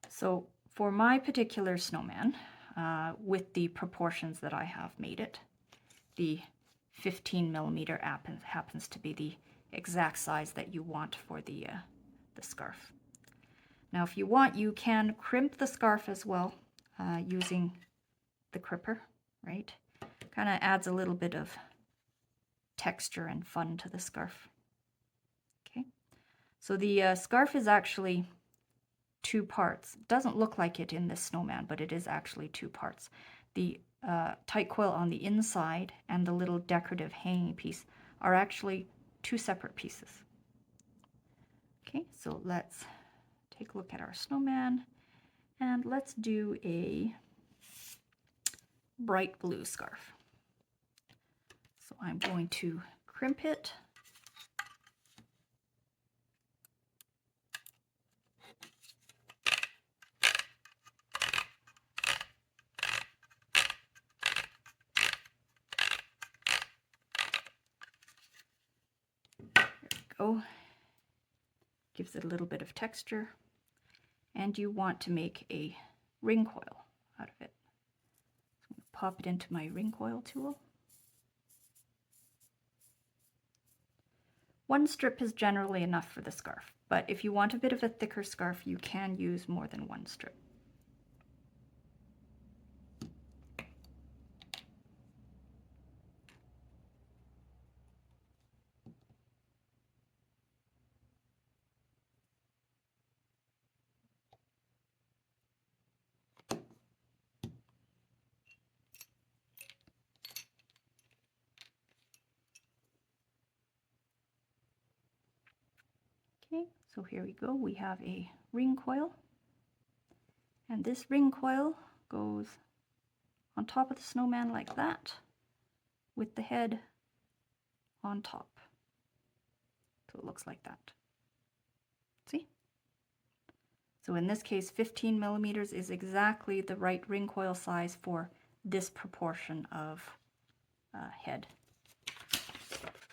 So for my particular snowman, with the proportions that I have made it, the 15mm happens to be the exact size that you want for the scarf. Now if you want, you can crimp the scarf as well using the cripper, right? Kind of adds a little bit of texture and fun to the scarf. Okay, so the scarf is actually 2 parts. It doesn't look like it in this snowman, but it is actually 2 parts. The tight coil on the inside and the little decorative hanging piece are actually 2 separate pieces. Okay, so let's take a look at our snowman, and let's do a bright blue scarf. So I'm going to crimp it. There we go. Gives it a little bit of texture. And you want to make a ring coil out of it. So I'm going to pop it into my ring coil tool. 1 strip is generally enough for the scarf, but if you want a bit of a thicker scarf, you can use more than 1 strip. Okay, so here we go. We have a ring coil, and this ring coil goes on top of the snowman like that, with the head on top. So it looks like that. See? So in this case, 15mm is exactly the right ring coil size for this proportion of head.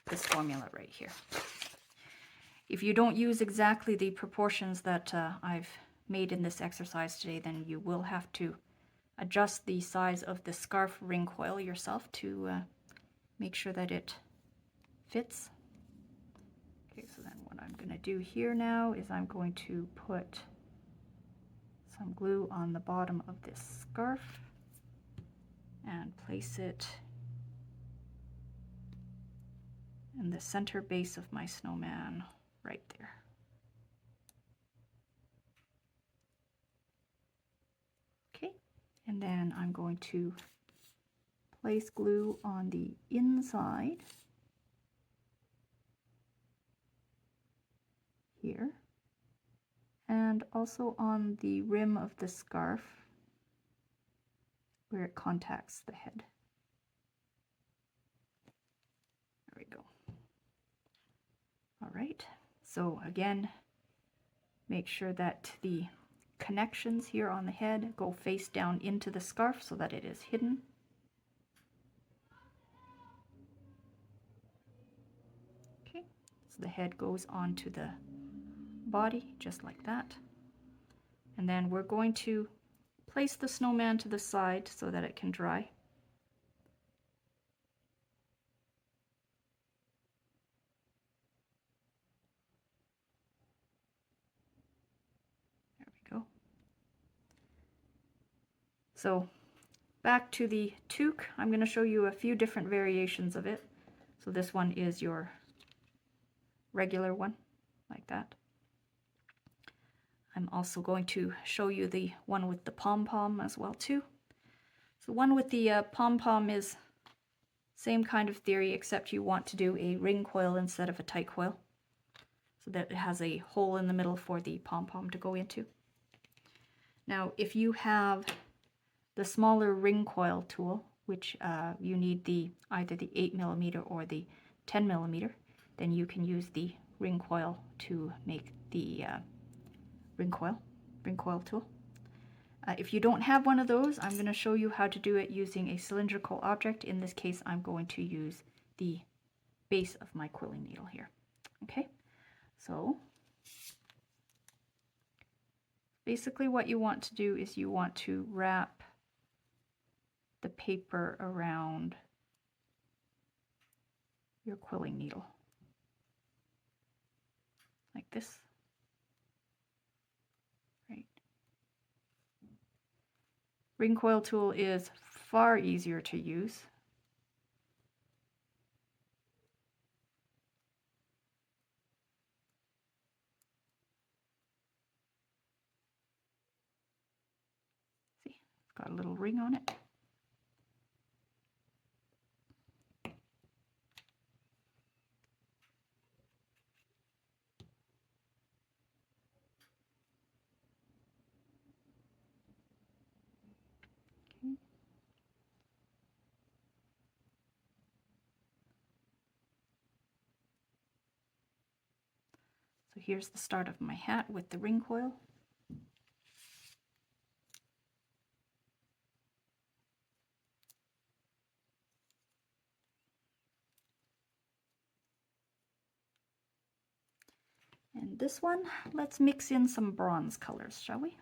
This formula right here. If you don't use exactly the proportions that I've made in this exercise today, then you will have to adjust the size of the scarf ring coil yourself to make sure that it fits. Okay, so then what I'm going to do here now is I'm going to put some glue on the bottom of this scarf and place it in the center base of my snowman right there. Okay, and then I'm going to place glue on the inside here, and also on the rim of the scarf where it contacts the head. There we go. All right, so again, make sure that the connections here on the head go face down into the scarf so that it is hidden. Okay, so the head goes onto the body just like that. And then we're going to place the snowman to the side so that it can dry. There we go. So back to the toque, I'm going to show you a few different variations of it. So this one is your regular one, like that. I'm also going to show you the one with the pom-pom as well too. So one with the pom-pom is same kind of theory, except you want to do a ring coil instead of a tight coil, so that it has a hole in the middle for the pom-pom to go into. Now if you have the smaller ring coil tool, which you need either the 8mm or the 10mm, then you can use the ring coil to make the ring coil tool. If you don't have one of those, I'm going to show you how to do it using a cylindrical object. In this case, I'm going to use the base of my quilling needle here. Okay, so basically what you want to do is you want to wrap the paper around your quilling needle like this. Right. Ring coil tool is far easier to use. See, it's got a little ring on it. Okay. So here's the start of my hat with the ring coil. And this one, let's mix in some bronze colors, shall we?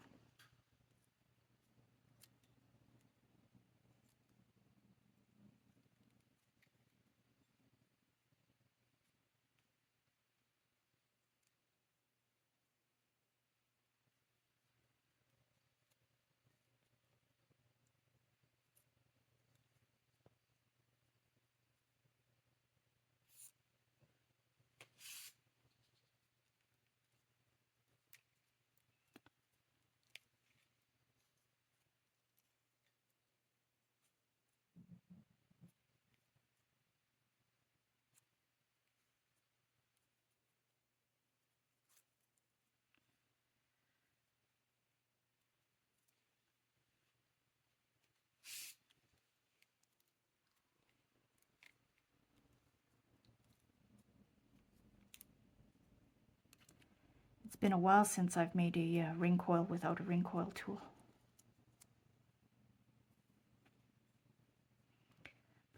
It's been a while since I've made a ring coil without a ring coil tool.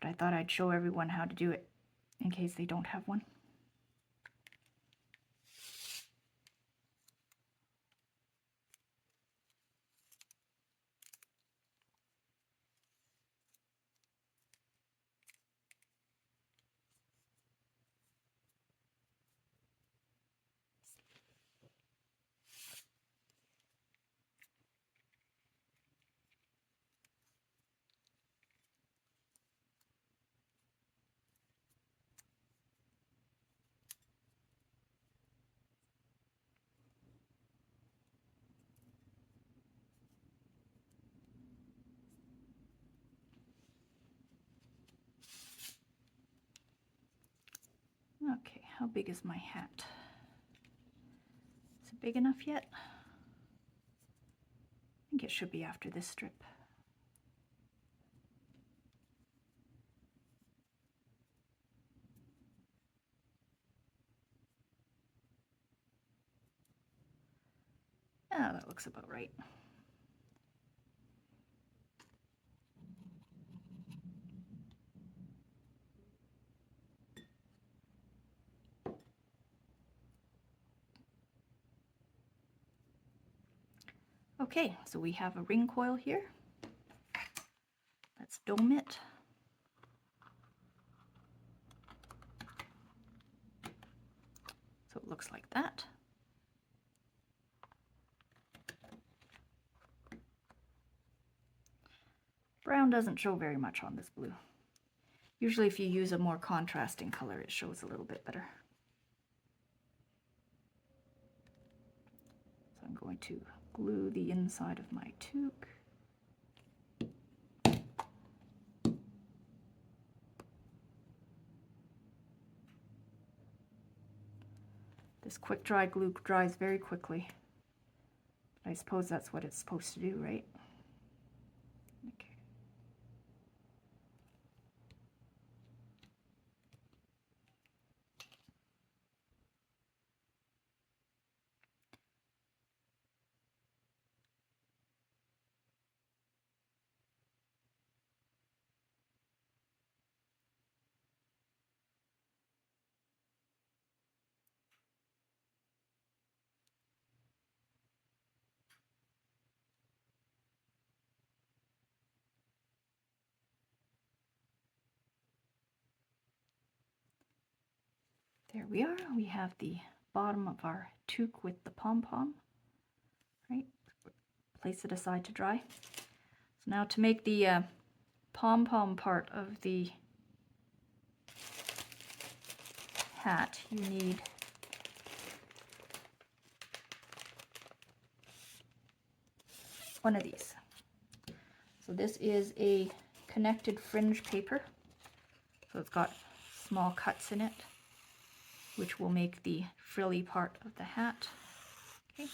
But I thought I'd show everyone how to do it in case they don't have one. Okay, how big is my hat? Is it big enough yet? I think it should be after this strip. Oh, that looks about right. Okay, so we have a ring coil here. Let's dome it. So it looks like that. Brown doesn't show very much on this blue. Usually if you use a more contrasting color, it shows a little bit better. So I'm going to glue the inside of my toque. This quick dry glue dries very quickly. I suppose that's what it's supposed to do, right? Okay. There we are. We have the bottom of our toque with the pom-pom. Right? Place it aside to dry. So now to make the pom-pom part of the hat, you need one of these. So this is a connected fringe paper. So it's got small cuts in it, which will make the frilly part of the hat. Okay.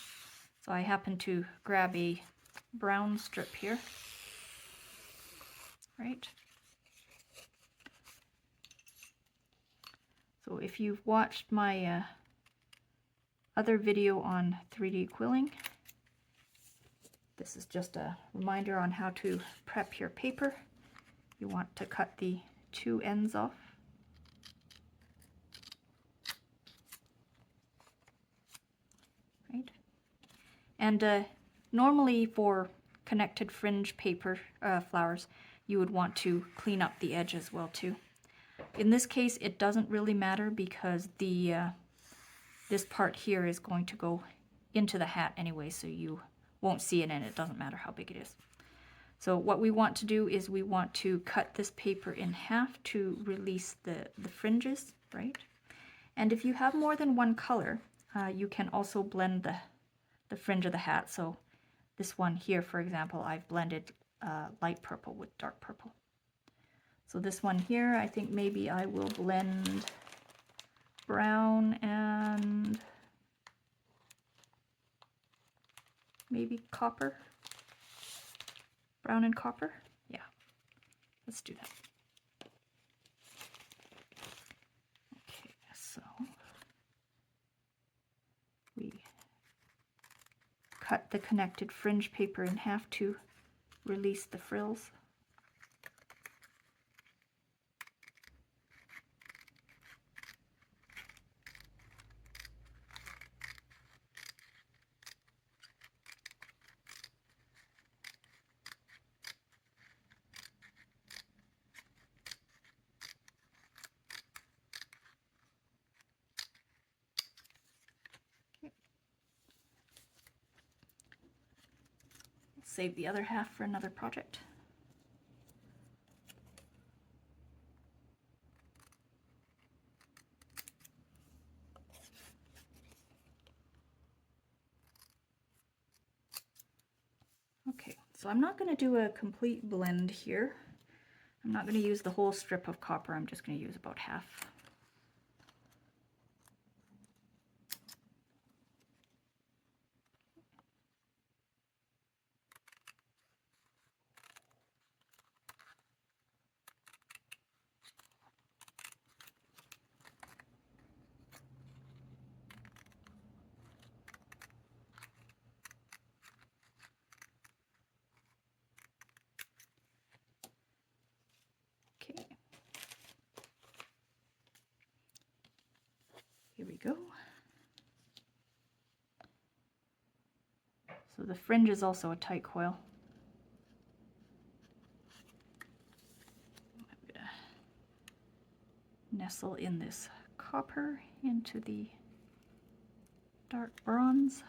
So I happen to grab a brown strip here. Right. So if you've watched my other video on 3D quilling, this is just a reminder on how to prep your paper. You want to cut the two ends off. Right. And normally for connected fringe paper flowers, you would want to clean up the edge as well too. In this case, it doesn't really matter because the this part here is going to go into the hat anyway, so you won't see it and it doesn't matter how big it is. So what we want to do is we want to cut this paper in half to release the fringes, right? And if you have more than one color, you can also blend the fringe of the hat. So this one here, for example, I've blended light purple with dark purple. So this one here, I think maybe I will blend brown and maybe copper. Brown and copper? Yeah, let's do that. Okay, so we cut the connected fringe paper in half to release the frills. Save the other half for another project. Okay, so I'm not going to do a complete blend here. I'm not going to use the whole strip of copper, I'm just going to use about half. Okay. Here we go. So the fringe is also a tight coil. I'm going to nestle in this copper into the dark bronze.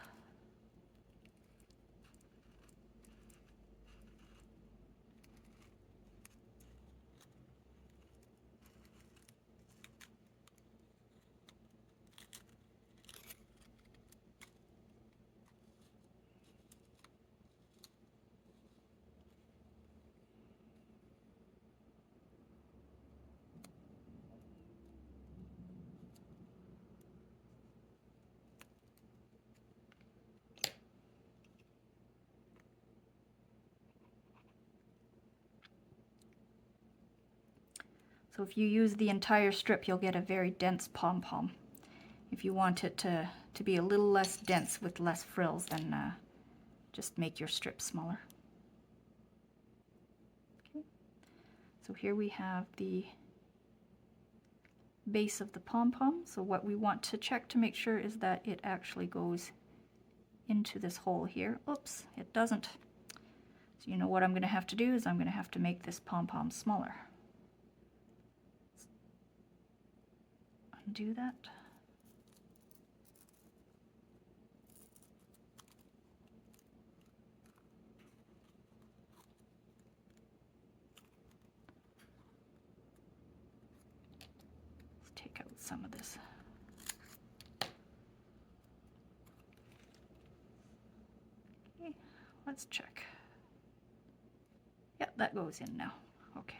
So if you use the entire strip, you'll get a very dense pom-pom. If you want it to be a little less dense with less frills, then just make your strip smaller. Okay. So here we have the base of the pom-pom. So what we want to check to make sure is that it actually goes into this hole here. Oops, it doesn't. So you know what I'm going to have to do is I'm going to have to make this pom-pom smaller. doesn't do that. Let's take out some of this. Okay, let's check. Yeah, that goes in now. Okay.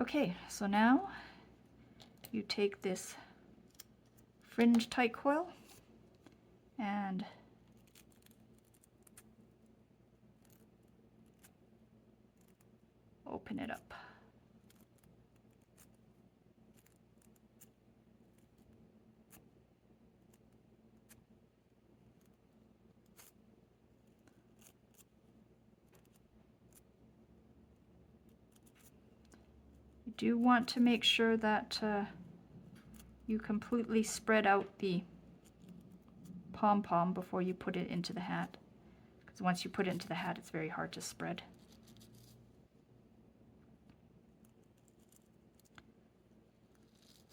Okay, so now you take this fringe tight coil and open it up. You do want to make sure that you completely spread out the pom-pom before you put it into the hat, because once you put it into the hat, it's very hard to spread.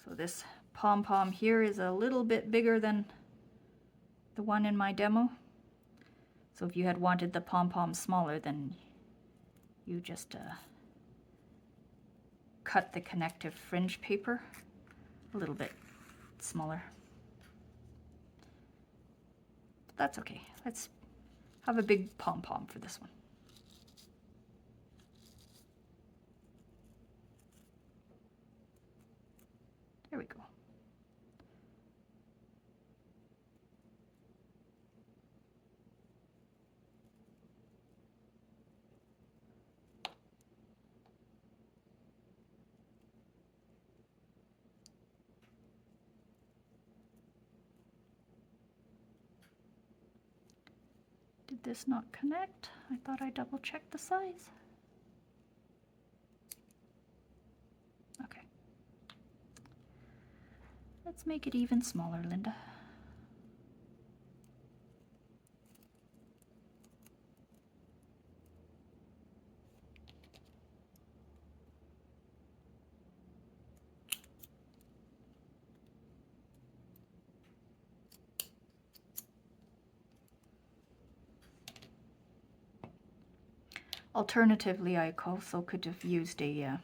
So this pom-pom here is a little bit bigger than the one in my demo. So if you had wanted the pom-pom smaller, then you just cut the connective fringe paper a little bit smaller. But that's okay. Let's have a big pom-pom for this one. There we go. Did this not connect? I thought I double checked the size. Okay. Let's make it even smaller, Linda. Alternatively, I also could have used a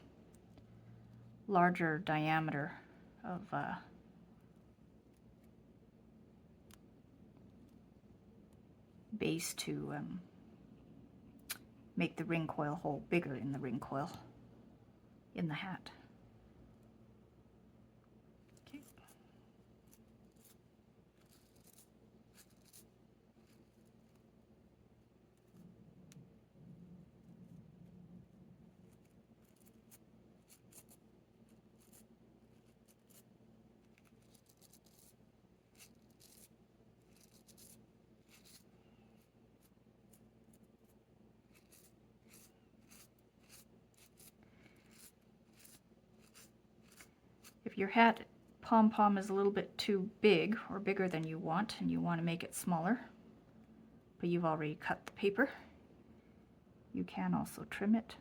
larger diameter of base to make the ring coil hole bigger in the ring coil in the hat. Okay. If your hat pom-pom is a little bit too big or bigger than you want and you want to make it smaller, but you've already cut the paper, you can also trim it.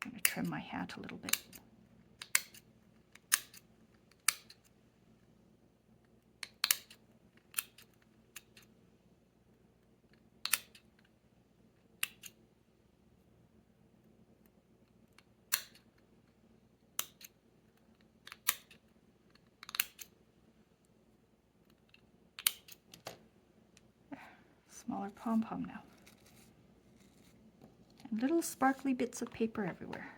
I'm going to trim my hat a little bit. Smaller pom-pom now. And little sparkly bits of paper everywhere.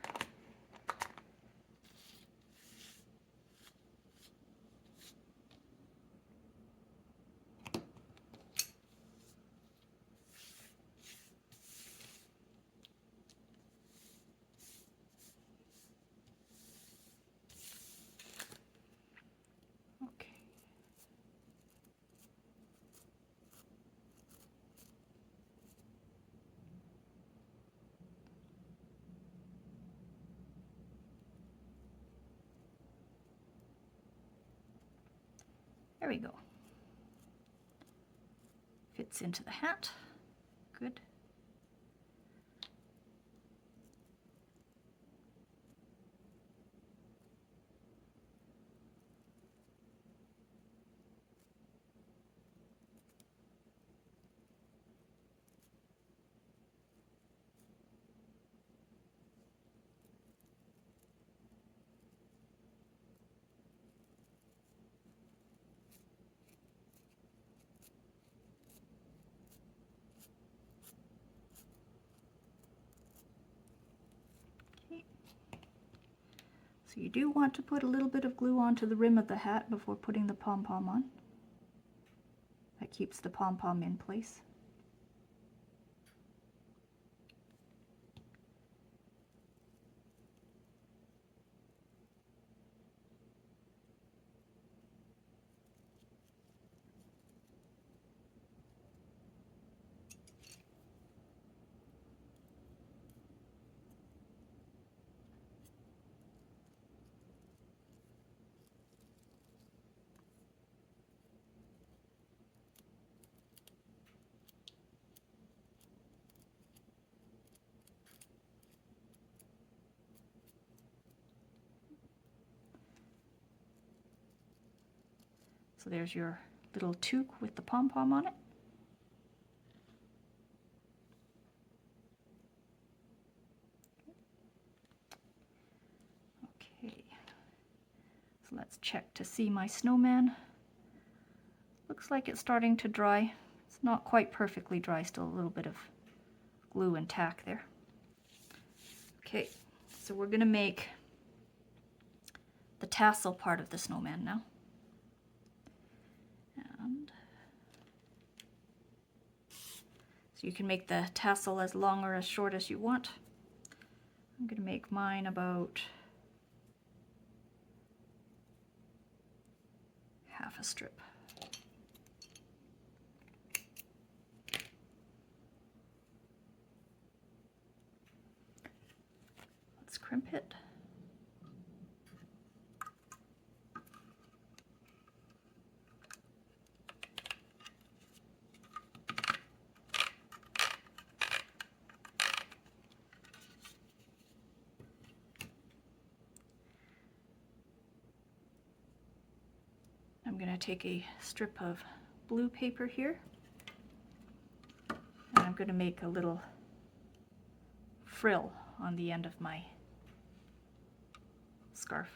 Okay. There we go. Fits into the hat. Good. So you do want to put a little bit of glue onto the rim of the hat before putting the pom-pom on. That keeps the pom-pom in place. So there's your little toque with the pom-pom on it. Okay, so let's check to see my snowman. Looks like it's starting to dry. It's not quite perfectly dry, still a little bit of glue and tack there. Okay, so we're gonna make the tassel part of the snowman now. And so you can make the tassel as long or as short as you want. I'm gonna make mine about half a strip. Let's crimp it. I'm going to take a strip of blue paper here, and I'm going to make a little frill on the end of my scarf.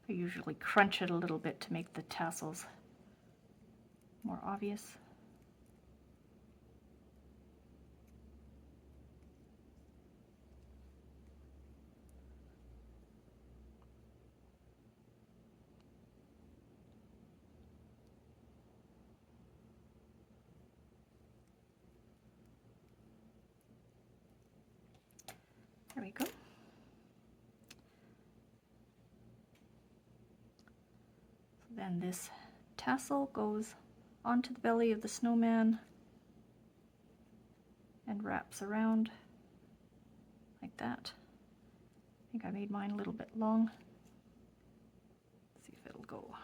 I usually crunch it a little bit to make the tassels more obvious. There we go. So then this tassel goes onto the belly of the snowman and wraps around like that. I think I made mine a little bit long. Let's see if it'll go.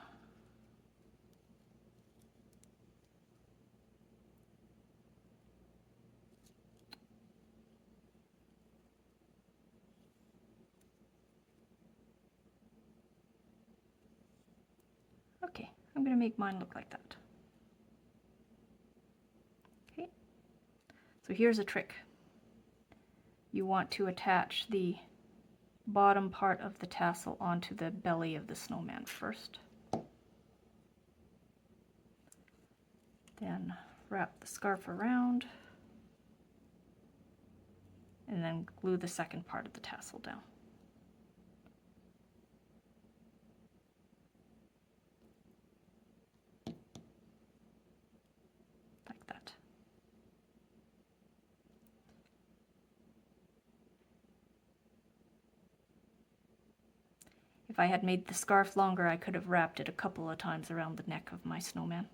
Okay, I'm going to make mine look like that. Okay, So here's a trick. You want to attach the bottom part of the tassel onto the belly of the snowman first. Then wrap the scarf around, and then glue the second part of the tassel down. Like that. If I had made the scarf longer, I could have wrapped it a couple of times around the neck of my snowman.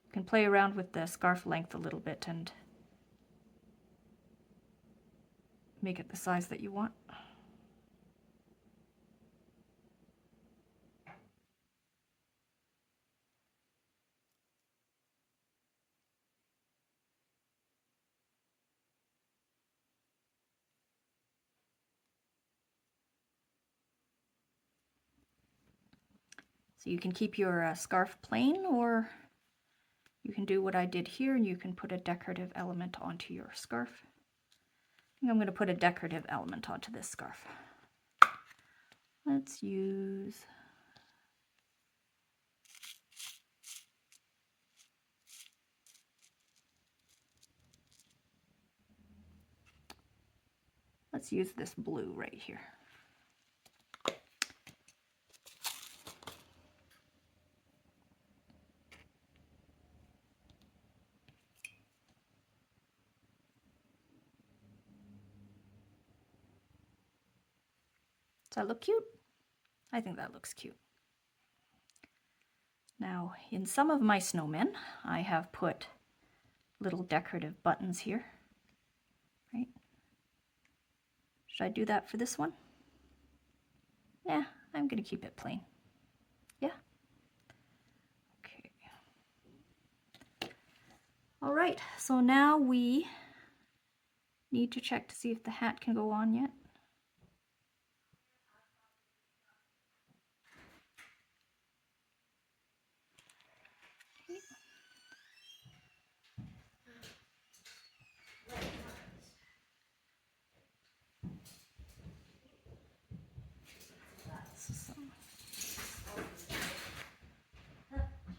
You can play around with the scarf length a little bit and make it the size that you want. So you can keep your scarf plain, or you can do what I did here and you can put a decorative element onto your scarf. I think I'm going to put a decorative element onto this scarf. Let's use this blue right here. Does that look cute? I think that looks cute. Now, in some of my snowmen, I have put little decorative buttons here, right? Should I do that for this one? Yeah, I'm going to keep it plain. Yeah? Okay. All right, so now we need to check to see if the hat can go on yet.